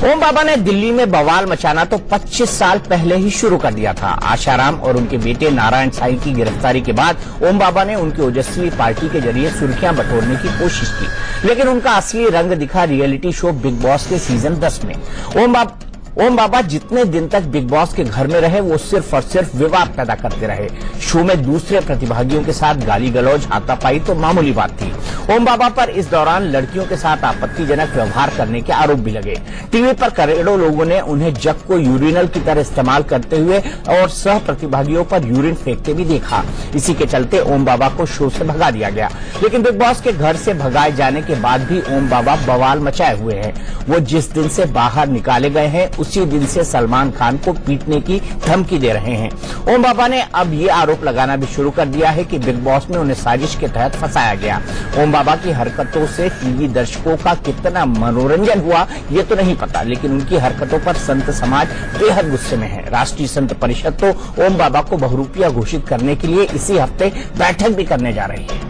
ओम बाबा ने दिल्ली में बवाल मचाना तो 25 साल पहले ही शुरू कर दिया था। आशाराम और उनके बेटे नारायण साईं की गिरफ्तारी के बाद ओम बाबा ने उनकी ओजस्वी पार्टी के जरिए सुर्खियां बटोरने की कोशिश की, लेकिन उनका असली रंग दिखा रियलिटी शो बिग बॉस के सीजन 10 में। ओम बाबा जितने दिन तक बिग बॉस के घर में रहे वो सिर्फ और सिर्फ विवाद पैदा करते रहे। शो में दूसरे प्रतिभागियों के साथ गाली गलौज हाथापाई तो मामूली बात थी। ओम बाबा पर इस दौरान लड़कियों के साथ आपत्तिजनक व्यवहार करने के आरोप भी लगे। टीवी पर करोड़ों लोगों ने उन्हें जग को यूरिनल की तरह इस्तेमाल करते हुए और सह प्रतिभागियों पर यूरिन फेंकते भी देखा। इसी के चलते ओम बाबा को शो से भगा दिया गया, लेकिन बिग बॉस के घर से भगाए जाने के बाद भी ओम बाबा बवाल मचाए हुए हैं। वो जिस दिन से बाहर निकाले गए हैं उसी दिन से सलमान खान को पीटने की धमकी दे रहे हैं। ओम बाबा ने अब ये आरोप लगाना भी शुरू कर दिया है कि बिग बॉस में उन्हें साजिश के तहत फंसाया गया। ओम बाबा की हरकतों से टीवी दर्शकों का कितना मनोरंजन हुआ ये तो नहीं पता, लेकिन उनकी हरकतों पर संत समाज बेहद गुस्से में है। राष्ट्रीय संत परिषद तो ओम बाबा को बहुरूपिया घोषित करने के लिए इसी हफ्ते बैठक भी करने जा रही है।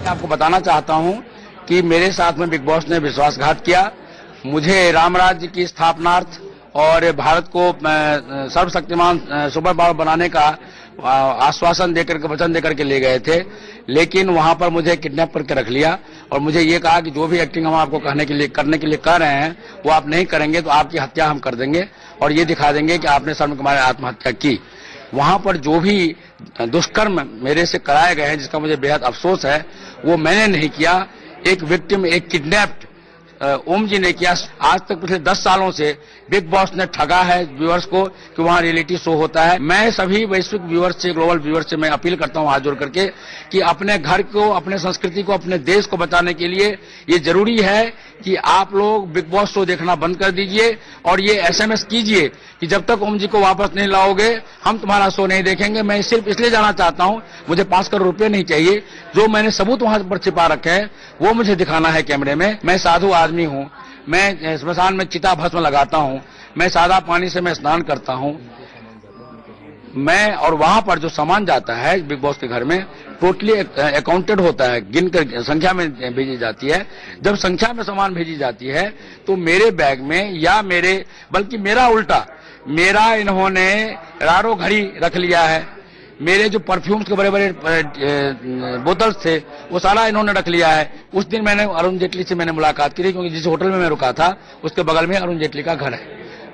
आपको बताना चाहता हूं कि मेरे साथ में बिग बॉस ने विश्वासघात किया। मुझे राम राज्य की स्थापनार्थ और भारत को सर्वशक्तिमान सुपर पावर बनाने का आश्वासन देकर के वचन देकर के ले गए थे, लेकिन वहां पर मुझे किडनैप करके रख लिया और मुझे ये कहा कि जो भी एक्टिंग हम आपको करने के लिए कह रहे हैं वो आप नहीं करेंगे तो आपकी हत्या हम कर देंगे और ये दिखा देंगे कि आपने शर्म के मारे आत्महत्या की। वहां पर जो भी दुष्कर्म मेरे से कराए गए हैं जिसका मुझे बेहद अफसोस है वो मैंने नहीं किया, एक विक्टिम, एक किडनैप्ड ओम जी ने किया। आज तक पिछले 10 सालों से बिग बॉस ने ठगा है व्यूअर्स को कि वहां रियलिटी शो होता है। मैं सभी वैश्विक व्यूअर्स से, ग्लोबल व्यूअर्स से मैं अपील करता हूं हाथ जोड़ करके कि अपने घर को, अपने संस्कृति को, अपने देश को बचाने के लिए ये जरूरी है कि आप लोग बिग बॉस शो देखना बंद कर दीजिए और ये SMS कीजिए कि जब तक ओम जी को वापस नहीं लाओगे हम तुम्हारा शो नहीं देखेंगे। मैं सिर्फ इसलिए जाना चाहता हूं, मुझे 5 करोड़ रुपए नहीं चाहिए। जो मैंने सबूत वहां पर छिपा रखे हैं वो मुझे दिखाना है कैमरे में। मैं साधु आदमी हूं, मैं स्मशान में चिता भस्म लगाता हूं, मैं सादा पानी से मैं स्नान करता हूं। मैं और वहां पर जो सामान जाता है बिग बॉस के घर में टोटली अकाउंटेड होता है, गिनकर संख्या में भेजी जाती है। जब संख्या में सामान भेजी जाती है तो मेरे बैग में या बल्कि मेरा उल्टा, मेरा इन्होंने रारो घड़ी रख लिया है। मेरे जो परफ्यूम्स के बड़े बड़े बोतल्स थे वो सारा इन्होंने रख लिया है। उस दिन मैंने अरुण जेटली से मैंने मुलाकात की थी, क्योंकि जिस होटल में मैं रुका था उसके बगल में अरुण जेटली का घर है।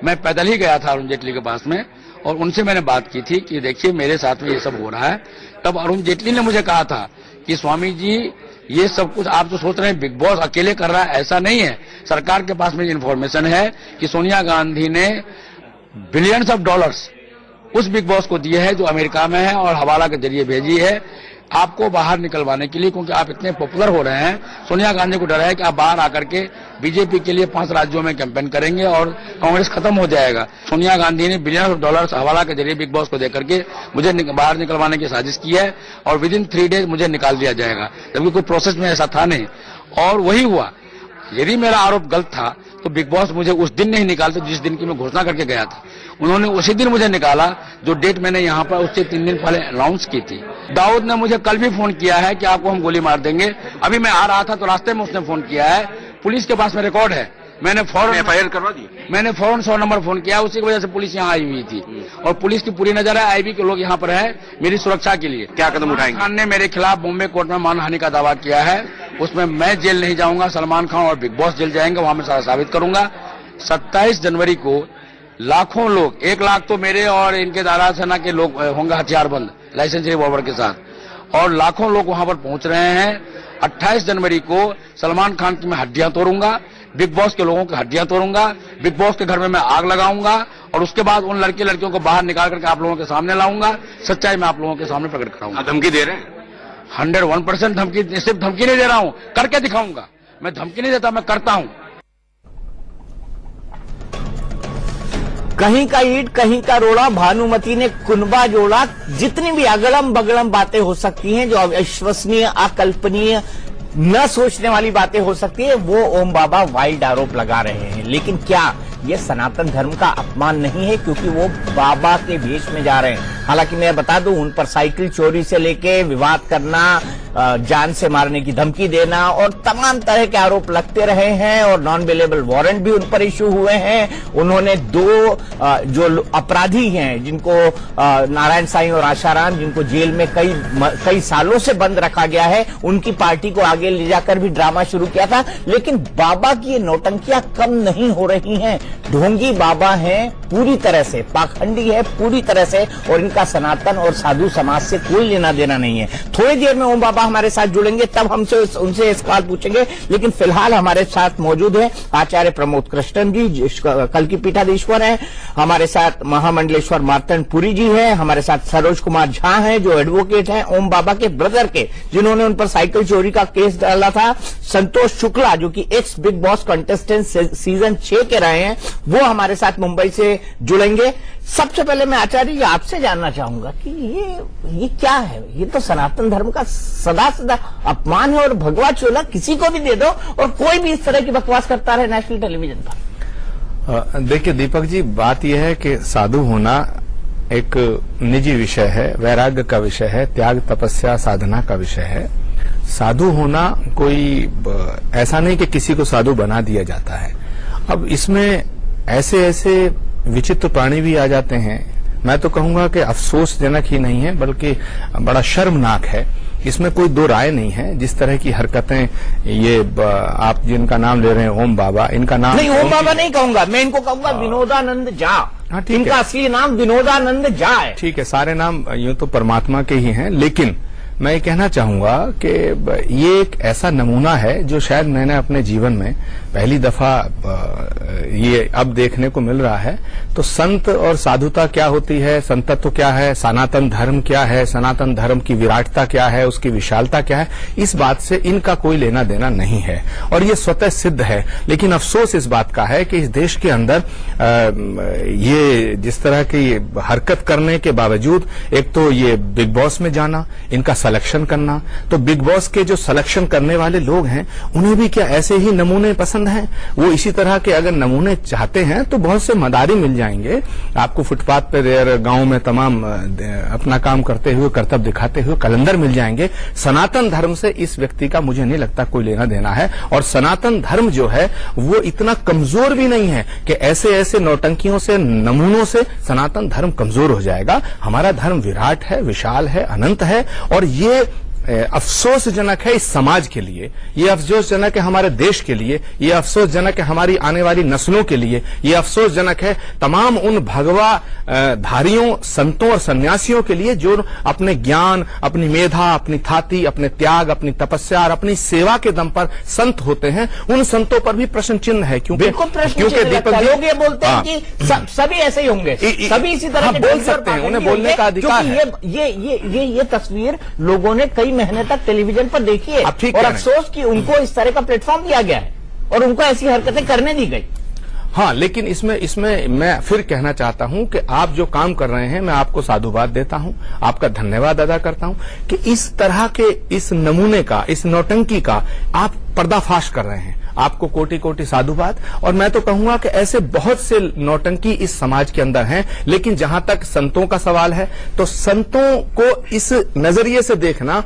मैं पैदल ही गया था अरुण जेटली के पास में और उनसे मैंने बात की थी कि देखिए मेरे साथ में ये सब हो रहा है। तब अरुण जेटली ने मुझे कहा था कि स्वामी जी ये सब कुछ आप जो सोच रहे हैं बिग बॉस अकेले कर रहा है, ऐसा नहीं है। सरकार के पास में इन्फॉर्मेशन है कि सोनिया गांधी ने बिलियंस ऑफ डॉलर्स उस बिग बॉस को दिए है जो अमेरिका में है और हवाला के जरिए भेजी है आपको बाहर निकलवाने के लिए, क्योंकि आप इतने पॉपुलर हो रहे हैं। सोनिया गांधी को डर है कि आप बाहर आकर के बीजेपी के लिए 5 राज्यों में कैंपेन करेंगे और कांग्रेस खत्म हो जाएगा। सोनिया गांधी ने बिलियन ऑफ डॉलर्स हवाला के जरिए बिग बॉस को देकर के मुझे बाहर निकलवाने की साजिश की है और विदिन 3 डेज मुझे निकाल दिया जाएगा, जबकि कोई प्रोसेस में ऐसा था नहीं। और वही हुआ। यदि मेरा आरोप गलत था तो बिग बॉस मुझे उस दिन नहीं निकालते जिस दिन की मैं घोषणा करके गया था। उन्होंने उसी दिन मुझे निकाला जो डेट मैंने यहाँ पर उससे 3 दिन पहले अनाउंस की थी। दाऊद ने मुझे कल भी फोन किया है कि आपको हम गोली मार देंगे। अभी मैं आ रहा था तो रास्ते में उसने फोन किया है। पुलिस के पास में रिकॉर्ड है। मैंने फौरन FIR करवा दी। मैंने फौरन 100 नंबर फोन किया, उसी की वजह से पुलिस यहाँ आई हुई थी और पुलिस की पूरी नजर है। IB के लोग यहाँ पर है मेरी सुरक्षा के लिए। क्या कदम उठाएंगे? खान ने मेरे खिलाफ बॉम्बे कोर्ट में मानहानि का दावा किया है। उसमें मैं जेल नहीं जाऊंगा, सलमान खान और बिग बॉस जेल जाएंगे, वहां मैं सारा साबित करूंगा। 27 जनवरी को लाखों लोग, 1 लाख तो मेरे और इनके दारा सेना के लोग होंगे हथियारबंद लाइसेंस रिवॉल्वर के साथ, और लाखों लोग वहां पर पहुंच रहे हैं। 28 जनवरी को सलमान खान की मैं हड्डियां तोड़ूंगा, बिग बॉस के लोगों की हड्डियां तोड़ूंगा, बिग बॉस के घर में मैं आग लगाऊंगा और उसके बाद उन लड़के लड़कियों को बाहर निकाल करके आप लोगों के सामने लाऊंगा। सच्चाई मैं आप लोगों के सामने प्रकट कराऊंगा। धमकी दे रहे हैं? 101% धमकी। सिर्फ धमकी नहीं दे रहा हूं, करके दिखाऊंगा। मैं धमकी नहीं देता, मैं करता हूं। कहीं का ईंट कहीं का रोड़ा, भानुमति ने कुनबा जोड़ा। जितनी भी अगड़म बगड़म बातें हो सकती हैं, जो अविश्वसनीय, अकल्पनीय, न सोचने वाली बातें हो सकती है, वो ओम बाबा वाइल्ड आरोप लगा रहे हैं। लेकिन क्या ये सनातन धर्म का अपमान नहीं है, क्योंकि वो बाबा के भेष में जा रहे हैं? हालांकि मैं बता दूं, उन पर साइकिल चोरी से लेके विवाद करना, जान से मारने की धमकी देना और तमाम तरह के आरोप लगते रहे हैं और नॉन अवेलेबल वारंट भी उन पर इशू हुए हैं। उन्होंने दो जो अपराधी हैं जिनको नारायण साईं और आशाराम, जिनको जेल में कई सालों से बंद रखा गया है, उनकी पार्टी को आगे ले जाकर भी ड्रामा शुरू किया था। लेकिन बाबा की ये नौटंकियां कम नहीं हो रही हैं। ढोंगी बाबा हैं पूरी तरह से, पाखंडी है पूरी तरह से, और इनका सनातन और साधु समाज से कोई लेना देना नहीं है। थोड़ी देर में ओम बाबा हमारे साथ जुड़ेंगे, तब हमसे उनसे सवाल पूछेंगे। लेकिन फिलहाल हमारे साथ मौजूद है आचार्य प्रमोद कृष्णन जी, कल की पीठाधीश्वर हैं। हमारे साथ महामंडलेश्वर मार्तंड पुरी जी हैं। हमारे साथ सरोज कुमार झा हैं जो एडवोकेट हैं ओम बाबा के ब्रदर के, जिन्होंने उन पर साइकिल चोरी का केस डाला था। संतोष शुक्ला जो कि x big boss contestant season 6 के रहे हैं, वो हमारे साथ मुंबई से जुड़ेंगे। सबसे पहले मैं आचार्य जी आपसे जानना चाहूंगा कि ये क्या है? ये तो सनातन धर्म का सदा सदा अपमान है और भगवा चोला किसी को भी दे दो और कोई भी इस तरह की बकवास करता रहे नेशनल टेलीविजन पर। देखिए दीपक जी, बात यह है कि साधु होना एक निजी विषय है, वैराग्य का विषय है, त्याग तपस्या साधना का विषय है। साधु होना कोई ऐसा नहीं कि किसी को साधु बना दिया जाता है। अब इसमें ऐसे ऐसे विचित्र प्राणी भी आ जाते हैं। मैं तो कहूंगा कि अफसोसजनक ही नहीं है बल्कि बड़ा शर्मनाक है। इसमें कोई दो राय नहीं है। जिस तरह की हरकतें ये आप जिनका नाम ले रहे हैं ओम बाबा, इनका नाम नहीं, ओम बाबा नहीं कहूंगा मैं, इनको कहूंगा विनोदानंद झा। हाँ, ठीक है। इनका असली नाम विनोदानंद झा है। ठीक है, सारे नाम यूं तो परमात्मा के ही हैं, लेकिन मैं ये कहना चाहूंगा कि ये एक ऐसा नमूना है जो शायद मैंने अपने जीवन में पहली दफा ये अब देखने को मिल रहा है। तो संत और साधुता क्या होती है, संतत्व क्या है, सनातन धर्म क्या है, सनातन धर्म की विराटता क्या है, उसकी विशालता क्या है, इस बात से इनका कोई लेना देना नहीं है और ये स्वतः सिद्ध है। लेकिन अफसोस इस बात का है कि इस देश के अंदर ये जिस तरह की हरकत करने के बावजूद, एक तो ये बिग बॉस में जाना, इनका सिलेक्शन करना, तो बिग बॉस के जो सिलेक्शन करने वाले लोग हैं उन्हें भी क्या ऐसे ही नमूने पसंद हैं? वो इसी तरह के अगर नमूने चाहते हैं तो बहुत से मदारी मिल जाएंगे आपको, फुटपाथ पे गांव में तमाम अपना काम करते हुए, कर्तव्य दिखाते हुए कलंदर मिल जाएंगे। सनातन धर्म से इस व्यक्ति का मुझे नहीं लगता कोई लेना देना है। और सनातन धर्म जो है वो इतना कमजोर भी नहीं है कि ऐसे ऐसे नौटंकियों से, नमूनों से सनातन धर्म कमजोर हो जाएगा। हमारा धर्म विराट है, विशाल है, अनंत है और ये अफसोसजनक है इस समाज के लिए, ये अफसोसजनक है हमारे देश के लिए, ये अफसोसजनक है हमारी आने वाली नस्लों के लिए, ये अफसोसजनक है तमाम उन भगवा धारियों, संतों और सन्यासियों के लिए जो अपने ज्ञान, अपनी मेधा, अपनी थाती, अपने त्याग, अपनी तपस्या और अपनी सेवा के दम पर संत होते हैं। उन संतों पर भी प्रश्न चिन्ह है। क्योंकि दीपक लोग ये बोलते हैं कि सभी ऐसे ही होंगे, सभी इसी तरह के बोल सकते हैं, उन्हें बोलने का अधिकार है। ये तस्वीर लोगों ने कई महीने तक टेलीविजन पर देखी है और अफसोस कि उनको इस तरह का प्लेटफॉर्म दिया गया है और उनको ऐसी हरकतें करने दी गई। हाँ, लेकिन इसमें मैं फिर कहना चाहता हूं कि आप जो काम कर रहे हैं, मैं आपको साधुवाद देता हूं, आपका धन्यवाद अदा करता हूं कि इस तरह के इस नमूने का, इस नौटंकी का आप पर्दाफाश कर रहे हैं। आपको कोटि कोटि साधुवाद। और मैं तो कहूंगा कि ऐसे बहुत से नौटंकी इस समाज के अंदर हैं। लेकिन जहां तक संतों का सवाल है तो संतों को इस नजरिए से देखना,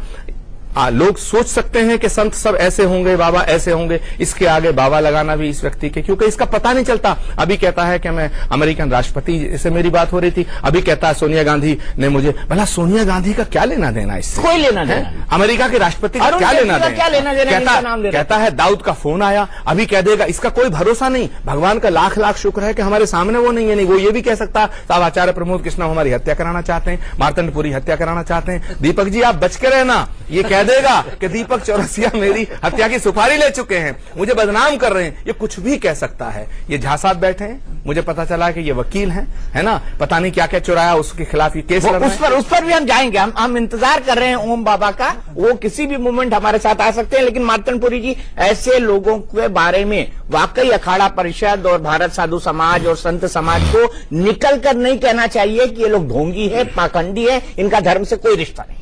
लोग सोच सकते हैं कि संत सब ऐसे होंगे, बाबा ऐसे होंगे, इसके आगे बाबा लगाना भी इस व्यक्ति के, क्योंकि इसका पता नहीं चलता। अभी कहता है कि मैं अमेरिकन राष्ट्रपति से मेरी बात हो रही थी, अभी कहता है सोनिया गांधी ने मुझे, भला सोनिया गांधी का क्या लेना देना इससे? कोई लेना देना, अमेरिका के राष्ट्रपति का क्या लेना देना? कहता है दाऊद का फोन आया, अभी कह देगा इसका कोई भरोसा नहीं। भगवान का लाख लाख शुक्र है कि हमारे सामने वो नहीं है। नहीं, वो ये भी कह सकता साहब आचार्य प्रमोद कृष्ण हमारी हत्या कराना चाहते हैं, मार्तंड पुरी हत्या कराना चाहते हैं। दीपक जी आप बच के रहना, ये कह देगा कि दीपक चौरसिया मेरी हत्या की सुपारी ले चुके हैं, मुझे बदनाम कर रहे हैं। ये कुछ भी कह सकता है। ये झा साहब बैठे हैं, मुझे पता चला कि ये वकील हैं, है ना, पता नहीं क्या क्या चुराया, उसके खिलाफ ये केस लड़ रहे हैं। उस पर भी हम जाएंगे। हम इंतजार कर रहे हैं ओम बाबा का, वो किसी भी मोमेंट हमारे साथ आ सकते हैं। लेकिन मार्तंडपुरी जी, ऐसे लोगों के बारे में वाकई अखाड़ा परिषद और भारत साधु समाज और संत समाज को निकल कर नहीं कहना चाहिए कि ये लोग ढोंगी है, पाखंडी है, इनका धर्म से कोई रिश्ता नहीं।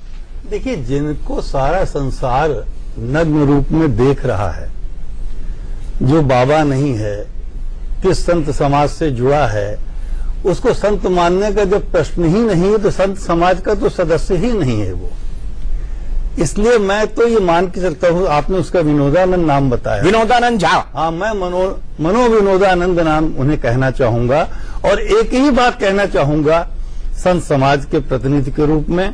देखिए, जिनको सारा संसार नग्न रूप में देख रहा है, जो बाबा नहीं है, किस संत समाज से जुड़ा है, उसको संत मानने का जब प्रश्न ही नहीं है तो संत समाज का तो सदस्य ही नहीं है वो। इसलिए मैं तो ये मान के चलता हूँ, आपने उसका विनोदानंद नाम बताया, विनोदानंद झा। हाँ, मैं मनो विनोदानंद नाम उन्हें कहना चाहूंगा। और एक ही बात कहना चाहूंगा संत समाज के प्रतिनिधि के रूप में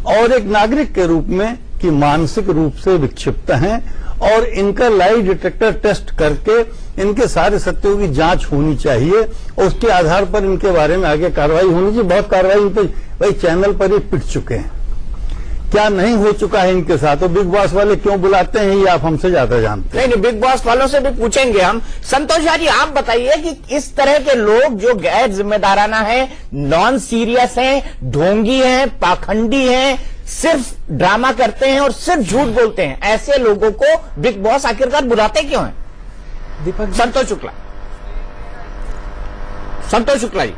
और एक नागरिक के रूप में कि मानसिक रूप से विक्षिप्त हैं और इनका लाई डिटेक्टर टेस्ट करके इनके सारे सत्यों की जांच होनी चाहिए और उसके आधार पर इनके बारे में आगे कार्रवाई होनी चाहिए। बहुत कार्रवाई इन पे भाई चैनल पर ही पिट चुके हैं, क्या नहीं हो चुका है इनके साथ। तो बिग बॉस वाले क्यों बुलाते हैं ये आप हमसे ज्यादा जानते हैं। नहीं, बिग बॉस वालों से भी पूछेंगे हम। संतोष जी, आप बताइए कि इस तरह के लोग जो गैर जिम्मेदाराना है, नॉन सीरियस हैं, ढोंगी हैं, पाखंडी हैं, सिर्फ ड्रामा करते हैं और सिर्फ झूठ बोलते हैं, ऐसे लोगों को बिग बॉस आखिरकार बुलाते क्यों हैं? दीपक संतोष शुक्ला जी।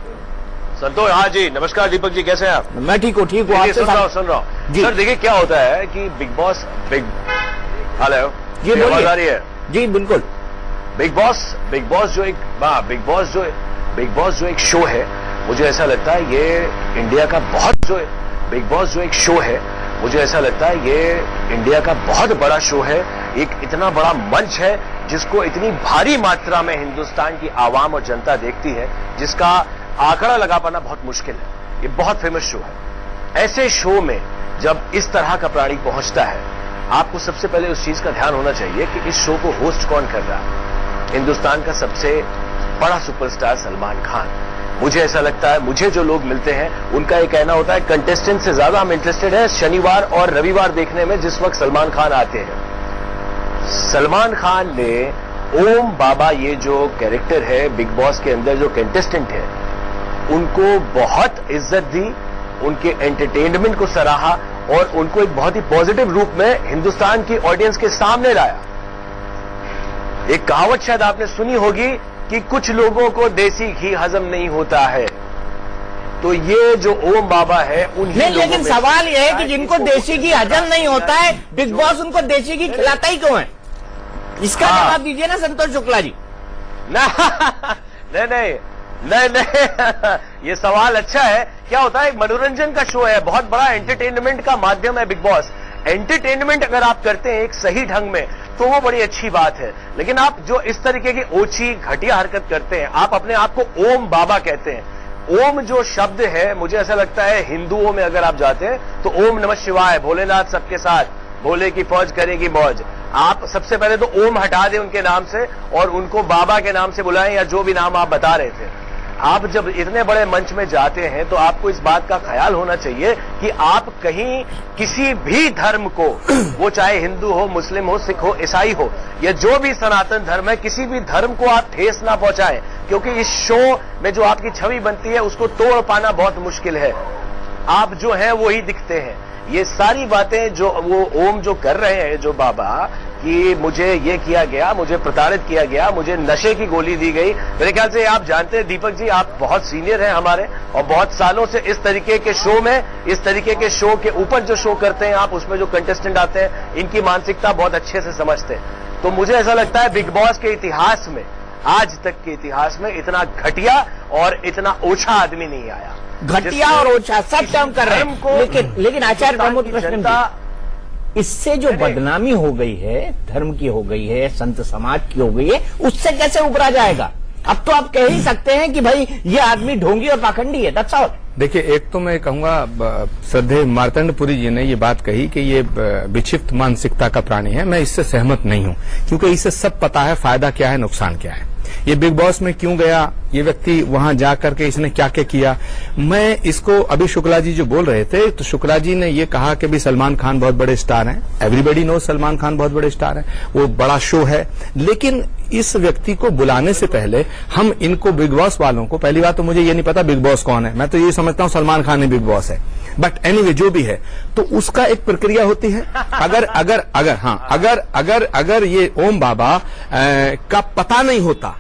संतोष, हाँ जी, नमस्कार दीपक जी, कैसे हैं आप? मैं ठीक हूँ। सुन रहा हूँ जी। सर, देखिए क्या होता है कि बिग बॉस हेलो जी, आवाज बोलिए। आ रही है? जी बिल्कुल। बिग बॉस जो एक शो है, मुझे ऐसा लगता है ये इंडिया का बिग बॉस जो एक शो है, मुझे ऐसा लगता है ये इंडिया का बहुत बड़ा शो है। एक इतना बड़ा मंच है जिसको इतनी भारी मात्रा में हिंदुस्तान की आवाम और जनता देखती है, जिसका आंकड़ा लगा पाना बहुत मुश्किल है। ये बहुत फेमस शो है। ऐसे शो में जब इस तरह का प्राणी पहुंचता है, आपको सबसे पहले उस चीज का ध्यान होना चाहिए कि इस शो को होस्ट कौन कर रहा है। हिंदुस्तान का सबसे बड़ा सुपरस्टार सलमान खान। मुझे ऐसा लगता है, मुझे जो लोग मिलते हैं उनका ये कहना होता है कंटेस्टेंट से ज्यादा हम इंटरेस्टेड हैं शनिवार और रविवार देखने में, जिस वक्त सलमान खान आते हैं। सलमान खान ने ओम बाबा, ये जो कैरेक्टर है बिग बॉस के अंदर, जो कंटेस्टेंट है, उनको बहुत इज्जत दी, उनके एंटरटेनमेंट को सराहा और उनको एक बहुत ही पॉजिटिव रूप में हिंदुस्तान की ऑडियंस के सामने लाया। एक कहावत शायद आपने सुनी होगी कि कुछ लोगों को देसी घी हजम नहीं होता है, तो ये जो ओम बाबा है उन्हीं नहीं, लोगों लेकिन में सवाल यह है कि जिनको देसी घी हजम नहीं होता है, बिग बॉस उनको देसी घी खिलाता ही क्यों है? इसका जवाब दीजिए ना संतोष शुक्ला जी। नहीं, ये सवाल अच्छा है। क्या होता है, एक मनोरंजन का शो है, बहुत बड़ा एंटरटेनमेंट का माध्यम है बिग बॉस। एंटरटेनमेंट अगर आप करते हैं एक सही ढंग में तो वो बड़ी अच्छी बात है, लेकिन आप जो इस तरीके की ओछी घटिया हरकत करते हैं, आप अपने आप को ओम बाबा कहते हैं। ओम जो शब्द है, मुझे ऐसा लगता है हिंदुओं में अगर आप जाते हैं तो ओम नमः शिवाय, भोलेनाथ सबके साथ, भोले की फौज करेगी मौज। आप सबसे पहले तो ओम हटा दें उनके नाम से और उनको बाबा के नाम से बुलाएं, या जो भी नाम आप बता रहे थे। आप जब इतने बड़े मंच में जाते हैं तो आपको इस बात का ख्याल होना चाहिए कि आप कहीं किसी भी धर्म को, वो चाहे हिंदू हो, मुस्लिम हो, सिख हो, ईसाई हो, या जो भी सनातन धर्म है, किसी भी धर्म को आप ठेस ना पहुंचाएं, क्योंकि इस शो में जो आपकी छवि बनती है उसको तोड़ पाना बहुत मुश्किल है। आप जो हैं वो ही दिखते हैं। ये सारी बातें जो वो ओम जो कर रहे हैं, जो बाबा, कि मुझे ये किया गया, मुझे प्रताड़ित किया गया, मुझे नशे की गोली दी गई। मेरे ख्याल से आप जानते हैं दीपक जी, आप बहुत सीनियर हैं हमारे और बहुत सालों से इस तरीके के शो में, इस तरीके के शो के ऊपर जो शो करते हैं आप, उसमें जो कंटेस्टेंट आते हैं, इनकी मानसिकता बहुत अच्छे से समझते हैं। तो मुझे ऐसा लगता है बिग बॉस के इतिहास में, आज तक के इतिहास में, इतना घटिया और इतना ओछा आदमी नहीं आया। घटिया और ओछा सब टर्म कर रहे हैं, लेकिन आचार्य प्रमोद कृष्ण जी, इससे जो बदनामी हो गई है, धर्म की हो गई है, संत समाज की हो गई है, उससे कैसे उबरा जाएगा? अब तो आप कह ही सकते हैं कि भाई ये आदमी ढोंगी और पाखंडी है, दैट्स ऑल। देखिए, एक तो मैं कहूंगा, श्रद्धेय मार्तंडपुरी जी ने ये बात कही कि ये विक्षिप्त मानसिकता का प्राणी है। मैं इससे सहमत नहीं हूं, क्योंकि इसे सब पता है फायदा क्या है, नुकसान क्या है। ये बिग बॉस में क्यों गया, ये व्यक्ति वहां जाकर के इसने क्या क्या किया। मैं इसको, अभी शुक्ला जी जो बोल रहे थे, तो शुक्ला जी ने ये कहा कि भी सलमान खान बहुत बड़े स्टार हैं, एवरीबडी नो सलमान खान बहुत बड़े स्टार हैं, वो बड़ा शो है। लेकिन इस व्यक्ति को बुलाने से पहले हम इनको, बिग बॉस वालों को, पहली बात तो मुझे ये नहीं पता बिग बॉस कौन है, मैं तो ये समझता हूं सलमान खान ही बिग बॉस है, बट एनीवे जो भी है, तो उसका एक प्रक्रिया होती है। अगर ये ओम बाबा का पता नहीं होता,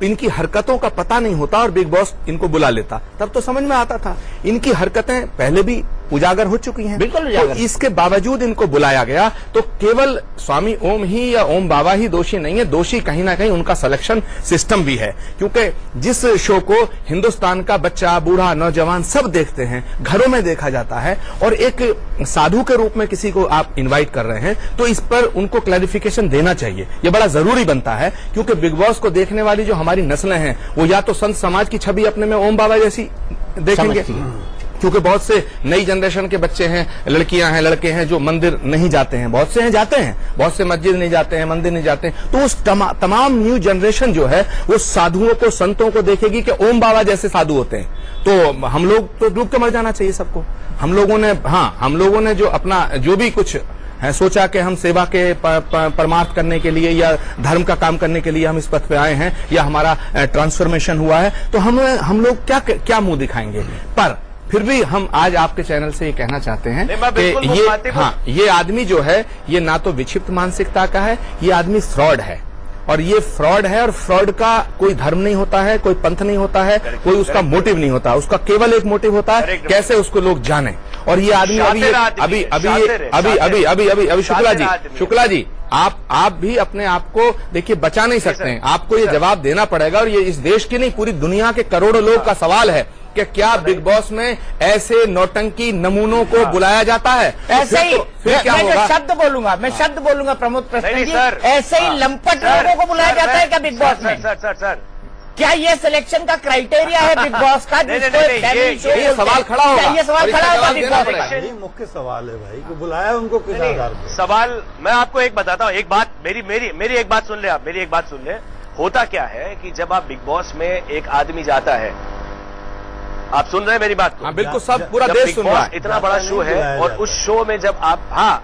इनकी हरकतों का पता नहीं होता और बिग बॉस इनको बुला लेता, तब तो समझ में आता था। इनकी हरकतें पहले भी उजागर हो चुकी हैं। बिल्कुल तो उजागर। इसके बावजूद इनको बुलाया गया, तो केवल स्वामी ओम ही या ओम बाबा ही दोषी नहीं है, दोषी कहीं ना कहीं उनका सिलेक्शन सिस्टम भी है। क्योंकि जिस शो को हिंदुस्तान का बच्चा, बूढ़ा, नौजवान सब देखते हैं, घरों में देखा जाता है, और एक साधु के रूप में किसी को आप इनवाइट कर रहे हैं, तो इस पर उनको क्लैरिफिकेशन देना चाहिए। यह बड़ा जरूरी बनता है, क्योंकि बिग बॉस को देखने वाली जो हमारी नस्लें हैं, वो या तो संत समाज की छवि अपने में ओम बाबा जैसी देखेंगे, क्योंकि बहुत से नई जनरेशन के बच्चे हैं, लड़कियां हैं, लड़के हैं जो मंदिर नहीं जाते हैं, बहुत से हैं जाते हैं, बहुत से मस्जिद नहीं जाते हैं, मंदिर नहीं जाते हैं। तो उस तमाम न्यू जनरेशन जो है वो साधुओं को, संतों को देखेगी कि ओम बाबा जैसे साधु होते हैं। तो हम लोग तो डूब के मर जाना चाहिए सबको। हम लोगों ने जो अपना जो भी कुछ है सोचा कि हम सेवा के परमार्थ करने के लिए या धर्म का काम करने के लिए हम इस पथ पे आए हैं, या हमारा ट्रांसफॉर्मेशन हुआ है, तो हम लोग क्या मुंह दिखाएंगे। पर फिर भी हम आज आपके चैनल से ये कहना चाहते हैं कि ये आदमी जो है, ये ना तो विक्षिप्त मानसिकता का है, ये आदमी फ्रॉड है, और ये फ्रॉड है, और फ्रॉड का कोई धर्म नहीं होता है, कोई पंथ नहीं होता है, कोई उसका मोटिव नहीं होता, उसका केवल एक मोटिव होता है कैसे उसको लोग जाने। और ये आदमी अभी शुक्ला जी आप भी अपने आप को देखिए बचा नहीं सकते हैं, आपको ये जवाब देना पड़ेगा, और ये इस देश की नहीं पूरी दुनिया के करोड़ों लोग का सवाल है कि क्या बिग बॉस में ऐसे नौटंकी नमूनों को बुलाया जाता है? ऐसे ही फिर क्या होगा? मैं शब्द बोलूंगा प्रमोद प्रश्न जी, ऐसे ही लंपट लोगों को बुलाया जाता है क्या बिग बॉस में? सर क्या ये सिलेक्शन का क्राइटेरिया है बिग बॉस का? ये सवाल खड़ा होगा, ये सवाल खड़ा होगा बिग बॉस में। यही मुख्य सवाल है भाई, कि बुलाया उनको किस आधार पर? सवाल मैं आपको एक बताता हूँ, एक बात मेरी एक बात सुन ले आप, मेरी एक बात सुन ले। होता क्या है कि जब आप बिग बॉस में एक आदमी जाता है, आप सुन रहे हैं मेरी बात को? हाँ बिल्कुल, सब पूरा देश सुन रहा है। इतना बड़ा शो है, और उस शो में जब आप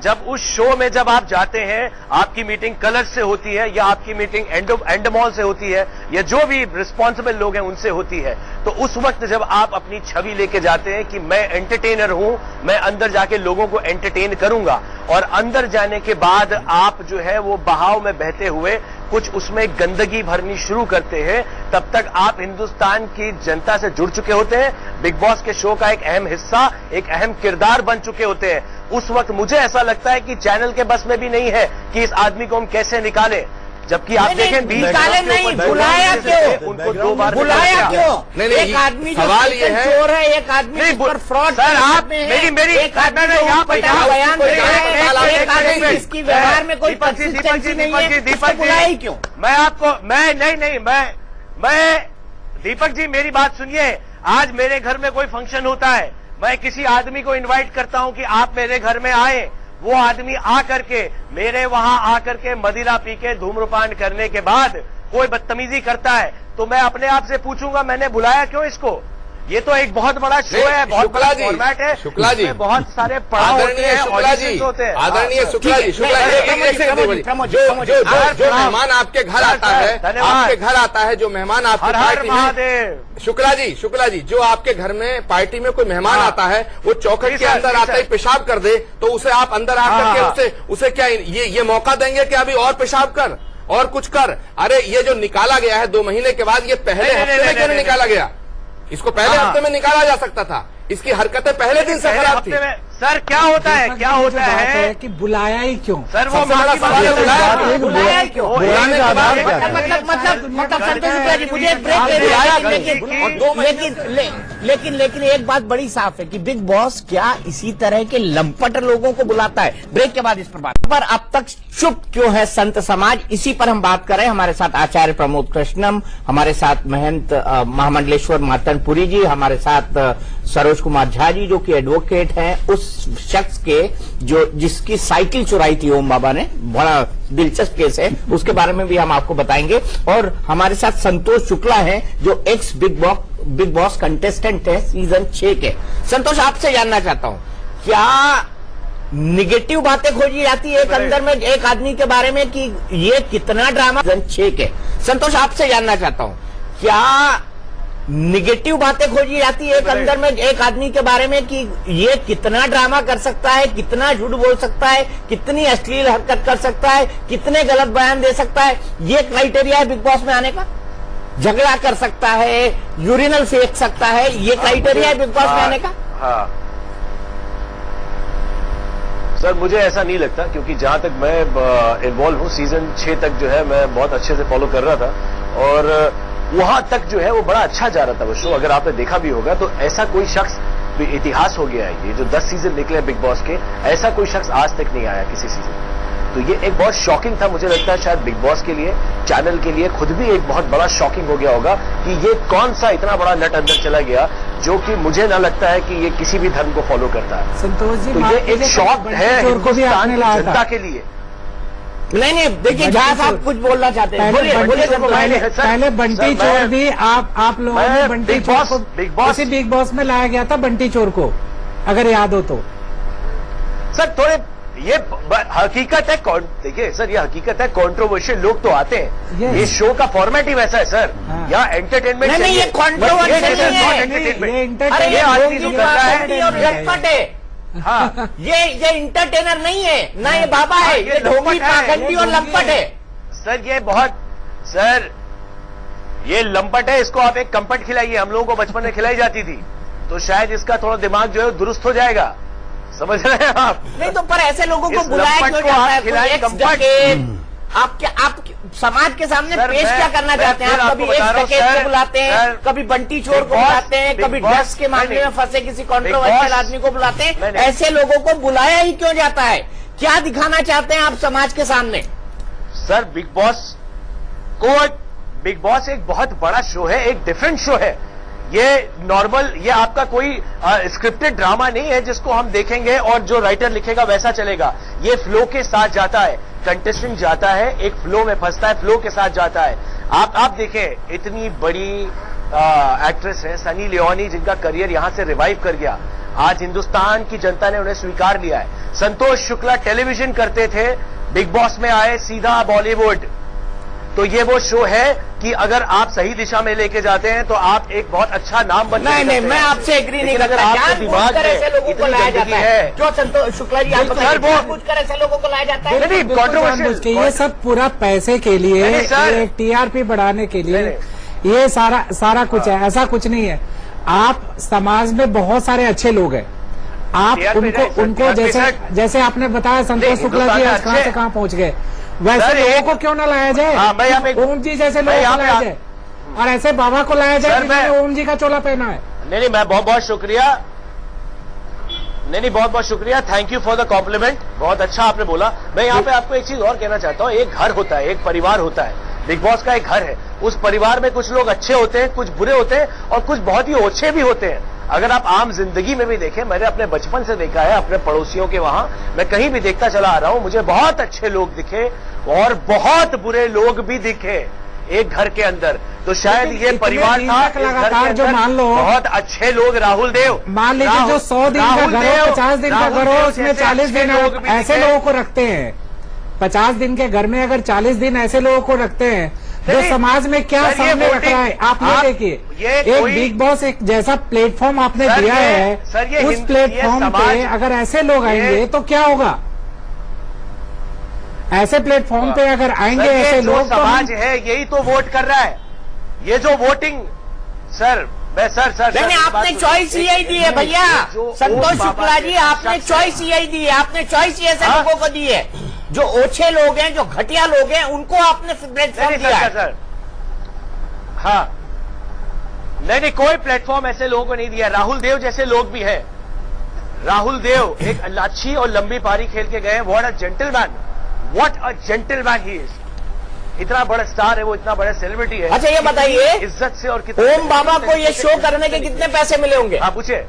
जब उस शो में जब आप जाते हैं, आपकी मीटिंग कलर्स से होती है, या आपकी मीटिंग एंडमॉल से होती है, या जो भी रिस्पॉन्सिबल लोग हैं उनसे होती है, तो उस वक्त जब आप अपनी छवि लेके जाते हैं कि मैं एंटरटेनर हूं, मैं अंदर जाके लोगों को एंटरटेन करूंगा, और अंदर जाने के बाद आप जो है वो बहाव में बहते हुए कुछ उसमें गंदगी भरनी शुरू करते हैं, तब तक आप हिंदुस्तान की जनता से जुड़ चुके होते हैं, बिग बॉस के शो का एक अहम हिस्सा, एक अहम किरदार बन चुके होते हैं। उस वक्त मुझे ऐसा लगता है कि चैनल के बस में भी नहीं है कि इस आदमी को हम कैसे निकालें, जबकि आप देखें निकाले नहीं, बुलाया क्यों? उनको 2 बार बुलाया क्यों? नहीं, एक आदमी जो सवाल ये है, चोर है, एक आदमी पर फ्रॉड, सर आप मेरी एक आदमी यहाँ पर बयान दे रहा है, एक आदमी जिसकी व्यवहार में कोई कंसिस्टेंसी नहीं है, उसको बुलाया ही क्यों? मैं आपको मैं दीपक जी मेरी बात सुनिए। आज मेरे घर में कोई फंक्शन होता है, मैं किसी आदमी को इनवाइट करता हूं कि आप मेरे घर में आए, वो आदमी आकर के मेरे वहां आकर के मदिरा पी के धूम्रपान करने के बाद कोई बदतमीजी करता है, तो मैं अपने आप से पूछूंगा मैंने बुलाया क्यों इसको? ये तो एक बहुत बड़ा शो है, बहुत बड़ा फॉर्मेट है, शुक्ला जी बहुत सारे पड़ाव होते हैं, ऑडिशंस होते हैं। आदरणीय शुक्ला जी, जो मेहमान आपके घर आता है, आपके घर आता है जो मेहमान आपके पार्टी में, शुक्ला जी जो आपके घर में पार्टी में कोई मेहमान आता है, वो चौखट के अंदर आता ही पेशाब कर दे, तो उसे आप अंदर आकर के उसे क्या ये मौका देंगे कि अभी और पेशाब कर और कुछ कर? अरे ये जो निकाला गया है 2 महीने के बाद, ये पहले हफ्ते में क्यों नहीं निकाला गया? इसको पहले हफ्ते में निकाला जा सकता था। इसकी हरकतें पहले दिन से खराब थी। सर क्या होता है कि बुलाया ही क्यों? सर वो बड़ा सवाल है, बुलाया क्यों? बुलाने के बाद मतलब संतोष शुक्ला जी मुझे एक ब्रेक लेकिन एक बात बड़ी साफ है कि बिग बॉस क्या इसी तरह के लंपट लोगों को बुलाता है? ब्रेक के बाद इस पर बात। पर अब तक चुप क्यों है संत समाज, इसी पर हम बात कर रहे हैं। हमारे साथ आचार्य प्रमोद कृष्णम, हमारे साथ महंत महामंडलेश्वर मातनपुरी जी, हमारे साथ सरोज कुमार झा जी जो कि एडवोकेट हैं उस शख्स के जिसकी साइकिल चुराई थी ओम बाबा ने। बड़ा दिलचस्प केस है, उसके बारे में भी हम आपको बताएंगे। और हमारे साथ संतोष शुक्ला है जो एक्स बिग बॉस कंटेस्टेंट है सीजन 6 के। संतोष आपसे जानना चाहता हूं, क्या निगेटिव बातें खोजी जाती है एक अंदर में एक आदमी के बारे में कि ये कितना ड्रामा? सीजन 6 के संतोष आपसे जानना चाहता हूं, क्या निगेटिव बातें खोजी जाती है एक अंदर में एक आदमी के बारे में कि ये कितना ड्रामा कर सकता है, कितना झूठ बोल सकता है, कितनी अश्लील हरकत कर सकता है, कितने गलत बयान दे सकता है? ये क्राइटेरिया है बिग बॉस में आने का? झगड़ा कर सकता है, यूरिनल फेंक सकता है, ये क्राइटेरिया है बिग बॉस में आने का? सर मुझे ऐसा नहीं लगता, क्योंकि जहां तक मैं इन्वॉल्व हूं सीजन 6 तक जो है मैं बहुत अच्छे से फॉलो कर रहा था और वहां तक जो है वो बड़ा अच्छा जा रहा था वो शो। अगर आपने देखा भी होगा तो ऐसा कोई शख्स, तो इतिहास हो गया है ये जो 10 सीजन निकले बिग बॉस के, ऐसा कोई शख्स आज तक नहीं आया किसी सीजन में। तो ये एक बहुत शॉकिंग था, मुझे लगता है शायद बिग बॉस के लिए, चैनल के लिए खुद भी एक बहुत बड़ा शॉकिंग हो गया होगा कि ये कौन सा इतना बड़ा नट अंदर चला गया जो कि मुझे ना लगता है कि ये किसी भी धर्म को फॉलो करता है। संतोष जी, तो ये एक शॉक है हिंदुस्तान की जनता के लिए। नहीं देखिए, जहां आप कुछ बोलना चाहते हैं पहले बंटी चोर भी आप लोगों ने बंटी चोर को बिग बॉस में लाया गया था, बंटी चोर को, अगर याद हो तो। सर थोड़े ये हकीकत है, देखिए सर ये हकीकत है, कंट्रोवर्शियल लोग तो आते हैं, ये शो का फॉर्मेट ही वैसा है सर। यहाँ एंटरटेनमेंट नहीं ये कंट्रोवर्शियल नहीं है, अरे ये आदमी जो करता है और लटपट है। हाँ ये इंटरटेनर नहीं है ना, ये बाबा है, ये ढोंगी पाखंडी और लंपट है। सर ये बहुत, सर ये लंपट है, इसको आप एक कंपट खिलाइए, हम लोगों को बचपन में खिलाई जाती थी, तो शायद इसका थोड़ा दिमाग जो है दुरुस्त हो जाएगा, समझ रहे हैं आप? नहीं तो पर ऐसे लोगों को बुलाया क्यों जाता है? आप समाज के सामने पेश क्या करना चाहते हैं? आप कभी एक डकैत को बुलाते हैं, कभी बंटी चोर को बुलाते हैं, कभी ड्रग्स के मामले में फंसे किसी कॉन्ट्रोवर्शियल आदमी को बुलाते हैं। ऐसे लोगों को बुलाया ही क्यों जाता है? क्या दिखाना चाहते हैं आप समाज के सामने? सर बिग बॉस एक बहुत बड़ा शो है, एक डिफरेंट शो है। ये नॉर्मल, ये आपका कोई स्क्रिप्टेड ड्रामा नहीं है जिसको हम देखेंगे और जो राइटर लिखेगा वैसा चलेगा। ये फ्लो के साथ जाता है, कंटेस्टेंट जाता है, एक फ्लो में फंसता है, फ्लो के साथ जाता है। आप देखें, इतनी बड़ी एक्ट्रेस है सनी लियोनी, जिनका करियर यहां से रिवाइव कर गया, आज हिंदुस्तान की जनता ने उन्हें स्वीकार लिया है। संतोष शुक्ला टेलीविजन करते थे, बिग बॉस में आए सीधा बॉलीवुड। तो ये वो शो है कि अगर आप सही दिशा में लेके जाते हैं तो आप एक बहुत अच्छा नाम बन। नहीं मैं आपसे एग्री नहीं करता। आपके दिमाग में इतनी गंदगी है जो संतोष शुक्ला जी आप कुछ कर ऐसे लोगों को लाया जाता है। नहीं कंट्रोवर्शियल, ये सब पूरा पैसे के लिए, टीआरपी बढ़ाने के लिए ये सारा कुछ है, ऐसा कुछ नहीं है। आप समाज में बहुत सारे अच्छे लोग हैं, आप उनको जैसे आपने बताया संतोष शुक्ला जी आज कहां से कहां पहुंच गए, वैसे लोगों को क्यों ना लाया जाए? ओम जी जैसे लोगों को लाया जाए और ऐसे बाबा को लाया जाए जिन्होंने ओम जी का चोला पहना है। नहीं मैं बहुत शुक्रिया, नहीं बहुत शुक्रिया, thank you for the compliment, बहुत अच्छा आपने बोला। मैं यहाँ पे आपको एक चीज और कहना चाहता हूँ, एक घर होता है, एक परिवार होता है, बिग बॉस का एक घर है, उस परिवार में कुछ लोग अच्छे होते हैं, कुछ बुरे होते हैं और कुछ बहुत ही ओछे भी होते हैं। अगर आप आम जिंदगी में भी देखें, मैंने अपने बचपन से देखा है, अपने पड़ोसियों के वहां मैं कहीं भी देखता चला आ रहा हूं, मुझे बहुत अच्छे लोग दिखे और बहुत बुरे लोग भी दिखे एक घर के अंदर। तो शायद ये परिवार था लगातार जो मान लो बहुत अच्छे लोग, राहुल देव मान लीजिए जो 100 दिन का घर हो, 50 दिन का घर हो, उसमें 40 दिन ऐसे लोगों को रखते हैं। 50 दिन के घर में अगर 40 दिन ऐसे लोगों को रखते हैं जो समाज में क्या सामने रख रहा है आप ये देखिए। एक बिग बॉस एक जैसा प्लेटफॉर्म आपने दिया है, उस प्लेटफॉर्म पे अगर ऐसे लोग आएंगे तो क्या होगा? ऐसे प्लेटफॉर्म पे अगर आएंगे ऐसे लोग, समाज है यही तो वोट कर रहा है। ये जो वोटिंग सर नहीं आपने चॉइस यही दी है भैया, संतोष शुक्ला जी आपने चॉइस यही दी है, आपने चॉइस ऐसे लोगों को दी है जो ओछे लोग हैं, जो घटिया लोग हैं, उनको आपने प्लेटफॉर्म दिया है। सर हाँ नहीं कोई प्लेटफॉर्म ऐसे लोगों को नहीं दिया। राहुल देव जैसे लोग भी हैं, राहुल देव एक अच्छी और लंबी पारी खेल के गए, what a gentleman he is. इतना बड़ा स्टार है वो, इतना बड़ा सेलिब्रिटी है। अच्छा ये बताइए, इज्जत से और कितने ओम बाबा को ये शो करने के कितने पैसे मिले होंगे? हाँ पूछे